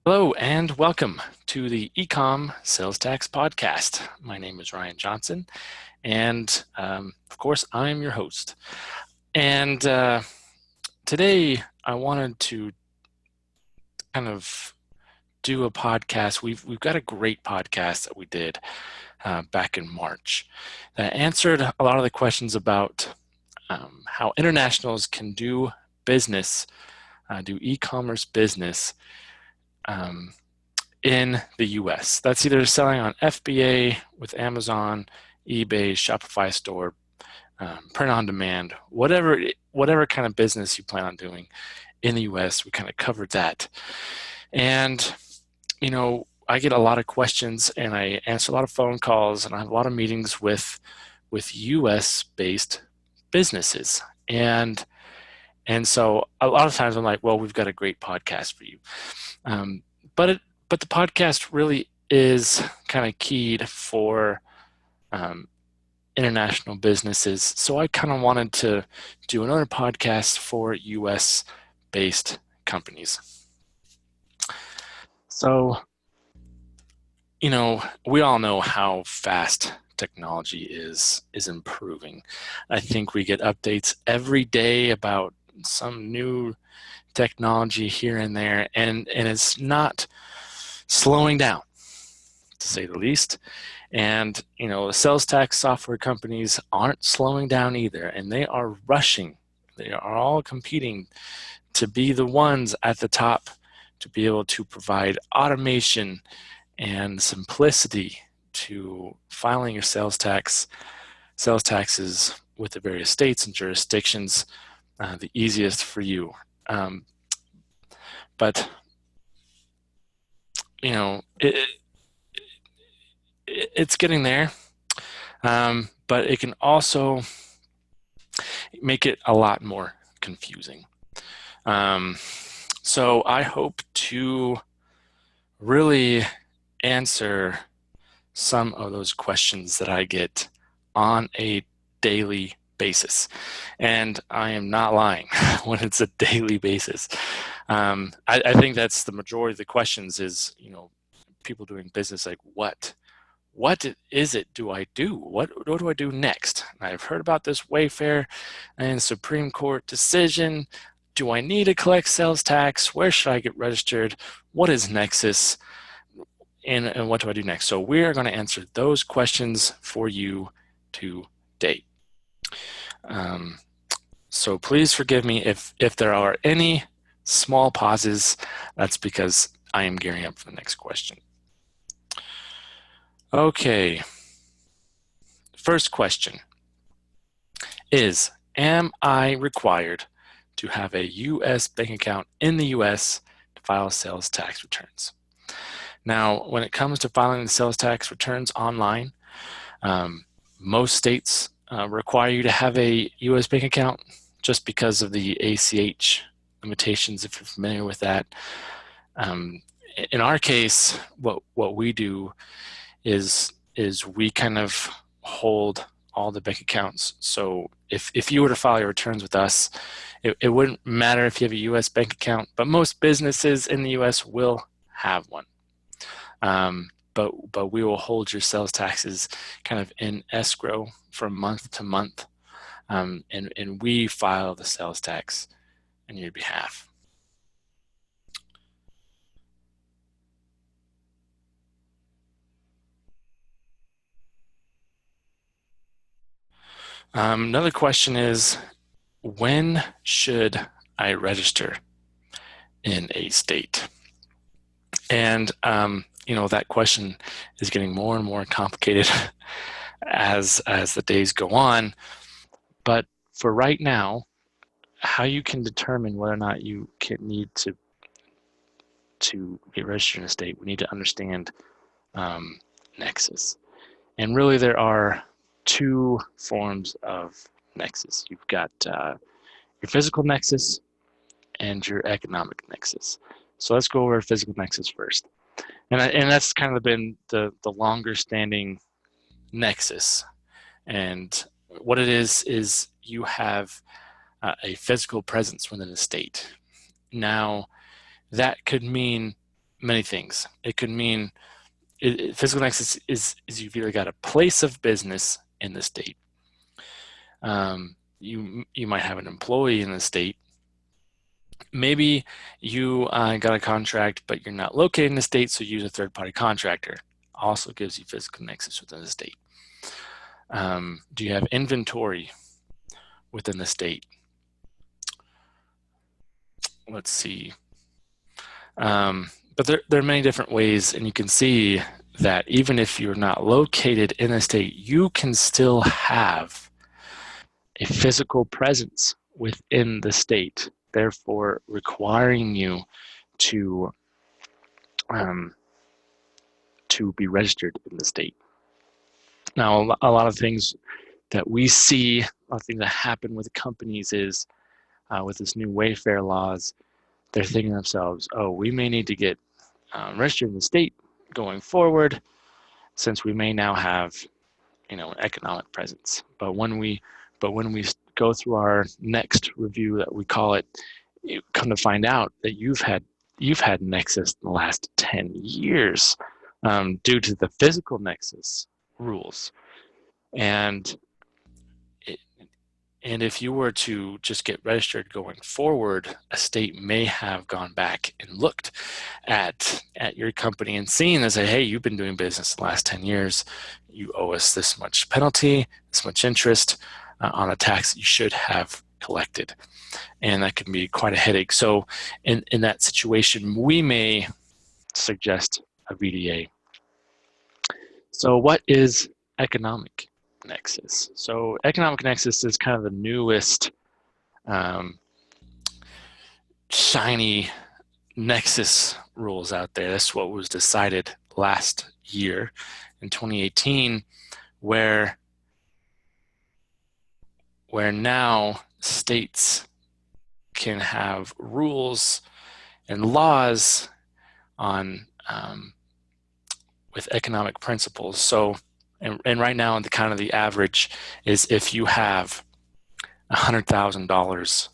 Hello and welcome to the eCom Sales Tax Podcast. My name is Ryan Johnson, and of course, I'm your host. And today, I wanted to kind of do a podcast. We've got a great podcast that we did back in March that answered a lot of the questions about how internationals can do business, do e-commerce business. In the US. That's either selling on FBA with Amazon, eBay, Shopify store, print on demand, whatever kind of business you plan on doing in the US. We kind of covered that. And, I get a lot of questions and I answer a lot of phone calls and I have a lot of meetings with US based businesses. And so a lot of times I'm like, well, we've got a great podcast for you. But the podcast really is kind of keyed for international businesses. So I kind of wanted to do another podcast for US-based companies. So, we all know how fast technology is improving. I think we get updates every day about some new technology here and there, and it's not slowing down, to say the least. And the sales tax software companies aren't slowing down either, and they are rushing. They are all competing to be the ones at the top to be able to provide automation and simplicity to filing your sales taxes with the various states and jurisdictions, the easiest for you. But it's getting there, but it can also make it a lot more confusing. So I hope to really answer some of those questions that I get on a daily basis. And I am not lying when it's a daily basis. I think that's the majority of the questions is, people doing business like, what is it do I do? What do I do next? And I've heard about this Wayfair and Supreme Court decision. Do I need to collect sales tax? Where should I get registered? What is Nexus? And what do I do next? So we are going to answer those questions for you today. So please forgive me if there are any small pauses. That's because I am gearing up for the next question. Okay. First question is, am I required to have a U.S. bank account in the U.S. to file sales tax returns? Now, when it comes to filing the sales tax returns online, most states require you to have a U.S. bank account just because of the ACH limitations, if you're familiar with that. In our case, what we do is we kind of hold all the bank accounts. So if you were to file your returns with us, it wouldn't matter if you have a U.S. bank account, but most businesses in the U.S. will have one. But we will hold your sales taxes kind of in escrow from month to month, and we file the sales tax on your behalf. Another question is, when should I register in a state? And that question is getting more and more complicated as the days go on. But for right now, how you can determine whether or not you need to get registered in a state, we need to understand Nexus. And really, there are two forms of Nexus. You've got your physical Nexus and your economic Nexus. So let's go over physical Nexus first. And that's kind of been the longer standing Nexus. And what it is you have a physical presence within a state. Now, that could mean many things. It could mean physical nexus is you've either got a place of business in the state. You might have an employee in the state. Maybe you got a contract, but you're not located in the state, so you use a third-party contractor. Also gives you physical nexus within the state. Do you have inventory within the state? Let's see. But there are many different ways, and you can see that even if you're not located in a state, you can still have a physical presence within the state, therefore requiring you to be registered in the state. Now, a lot of things that we see, a lot of things that happen with companies is with this new Wayfair laws, they're thinking to themselves, oh, we may need to get registered in the state going forward, since we may now have, an economic presence. But when we go through our next review, that we call it, you come to find out that you've had Nexus in the last 10 years due to the physical Nexus rules. And if you were to just get registered going forward, a state may have gone back and looked at your company and seen and say, hey, you've been doing business the last 10 years. You owe us this much penalty, this much interest on a tax you should have collected. And that can be quite a headache. So in that situation, we may suggest a VDA. So what is economic nexus? So economic nexus is kind of the newest shiny nexus rules out there. That's what was decided last year in 2018, where now states can have rules and laws on with economic principles. So, and right now, the kind of the average is if you have $100,000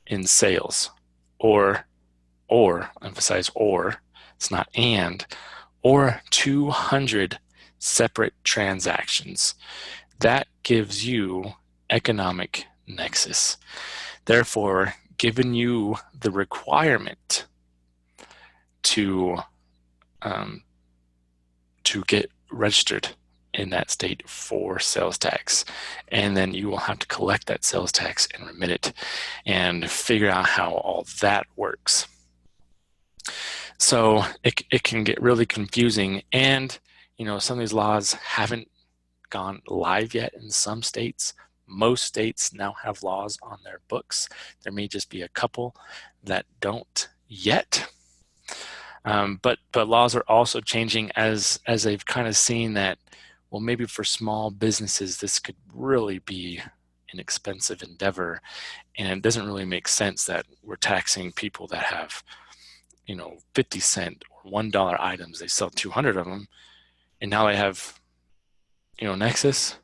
in sales, or emphasize or, it's not and, or 200 separate transactions, that gives you economic nexus. Therefore, given you the requirement to get registered in that state for sales tax, and then you will have to collect that sales tax and remit it and figure out how all that works. So it can get really confusing, and some of these laws haven't gone live yet in some states. Most states now have laws on their books. There may just be a couple that don't yet. But laws are also changing as they've kind of seen that, well, maybe for small businesses, this could really be an expensive endeavor. And it doesn't really make sense that we're taxing people that have, 50 cent or $1 items. They sell 200 of them. And now they have, Nexus,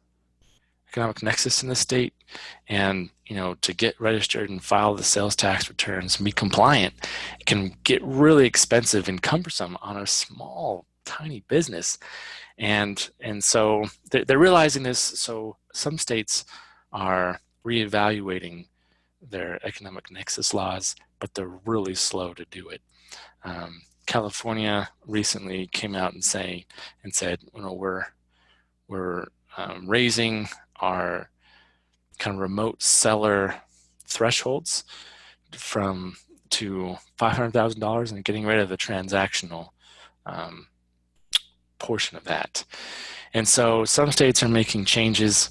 economic nexus in the state. And, to get registered and file the sales tax returns and be compliant, it can get really expensive and cumbersome on a small, tiny business. And so they're realizing this. So some states are reevaluating their economic nexus laws, but they're really slow to do it. California recently came out and said, we're raising our kind of remote seller thresholds to $500,000 and getting rid of the transactional portion of that. And so some states are making changes,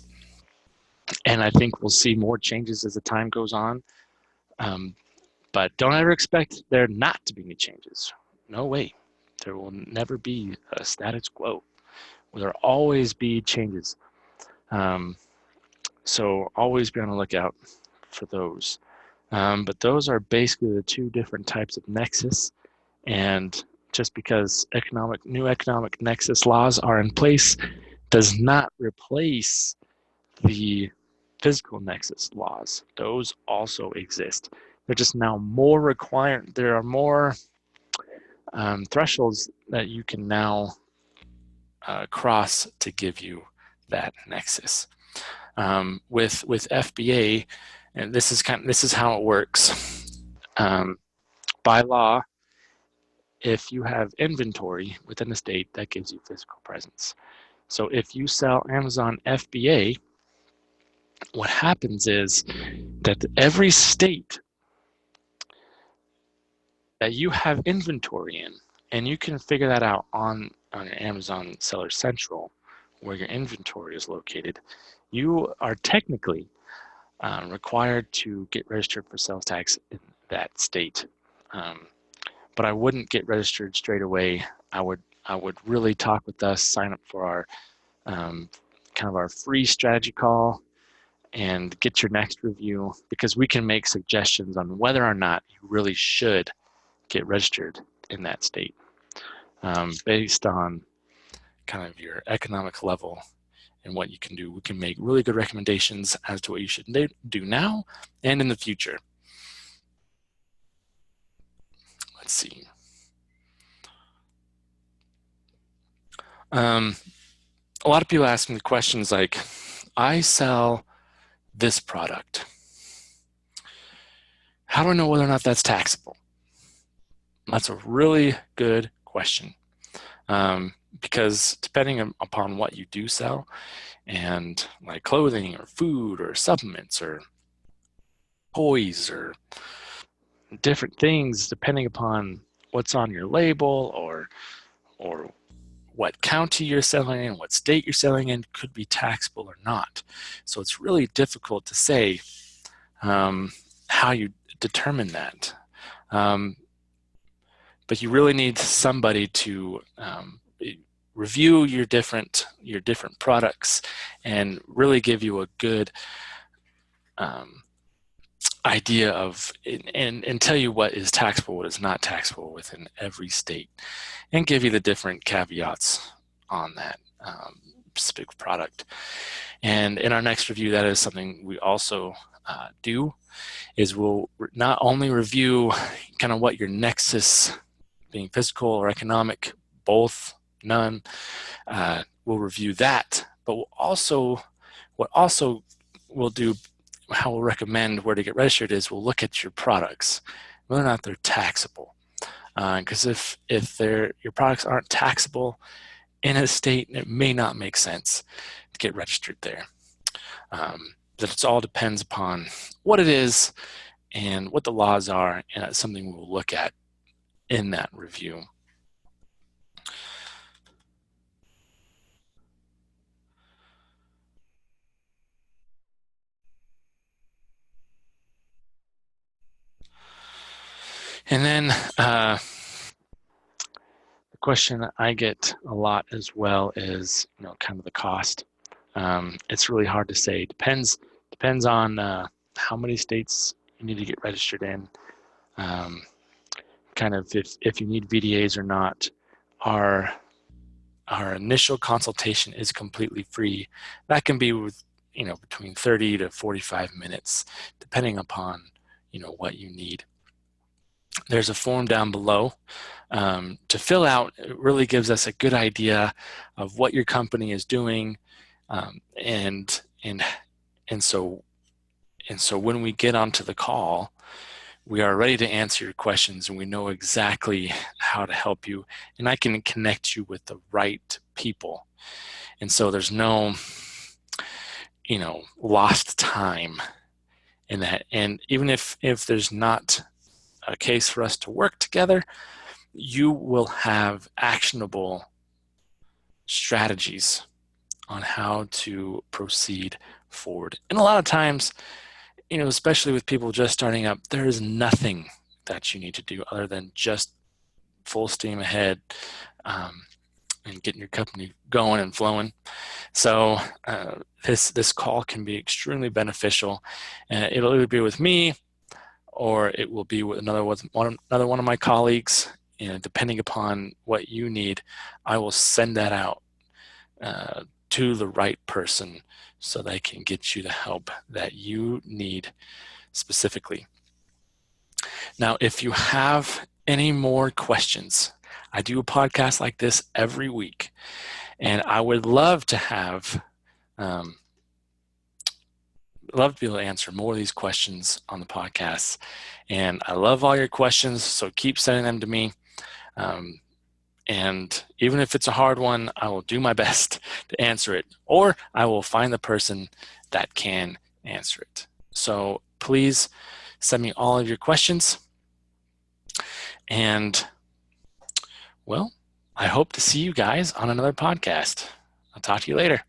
and I think we'll see more changes as the time goes on. But don't ever expect there not to be any changes. No way. There will never be a status quo. There'll always be changes. So always be on the lookout for those. But those are basically the two different types of nexus. And just because new economic nexus laws are in place does not replace the physical nexus laws. Those also exist. They're just now more required. There are more thresholds that you can now cross to give you that nexus. With FBA, and this is how it works. By law, if you have inventory within the state, that gives you physical presence. So if you sell Amazon FBA, what happens is that every state that you have inventory in, and you can figure that out on your Amazon Seller Central, where your inventory is located, you are technically required to get registered for sales tax in that state. But I wouldn't get registered straight away. I would really talk with us, sign up for our kind of our free strategy call, and get your next review, because we can make suggestions on whether or not you really should get registered in that state based on kind of your economic level and what you can do. We can make really good recommendations as to what you should do now and in the future. Let's see. A lot of people ask me questions like, I sell this product. How do I know whether or not that's taxable? That's a really good question, because depending upon what you do sell, and like clothing or food or supplements or toys or different things, depending upon what's on your label or what county you're selling in, what state you're selling in, could be taxable or not. So it's really difficult to say how you determine that. But you really need somebody to review your different products and really give you a good idea of and tell you what is taxable, what is not taxable within every state, and give you the different caveats on that specific product. And in our next review, that is something we also do, is we'll not only review kind of what your nexus, being physical or economic, both, none, we'll review that, but we'll do, how we'll recommend where to get registered is we'll look at your products, whether or not they're taxable. Because if your products aren't taxable in a state, it may not make sense to get registered there. But it all depends upon what it is and what the laws are, and that's something we'll look at in that review. And then the question I get a lot as well is, kind of the cost. It's really hard to say. Depends on how many states you need to get registered in. Kind of if you need VDAs or not. Our initial consultation is completely free. That can be with between 30 to 45 minutes, depending upon what you need. There's a form down below to fill out. It really gives us a good idea of what your company is doing, and so when we get onto the call, we are ready to answer your questions, and we know exactly how to help you, and I can connect you with the right people. And so there's no lost time in that. And even if there's not a case for us to work together, you will have actionable strategies on how to proceed forward. And a lot of times, especially with people just starting up, there is nothing that you need to do other than just full steam ahead and getting your company going and flowing. So this call can be extremely beneficial. It'll either be with me, or it will be with another one of my colleagues. Depending upon what you need, I will send that out to the right person so they can get you the help that you need specifically. Now, if you have any more questions, I do a podcast like this every week, and I would love to have, love to be able to answer more of these questions on the podcast. And I love all your questions, so keep sending them to me. And even if it's a hard one, I will do my best to answer it, or I will find the person that can answer it. So please send me all of your questions. And, well, I hope to see you guys on another podcast. I'll talk to you later.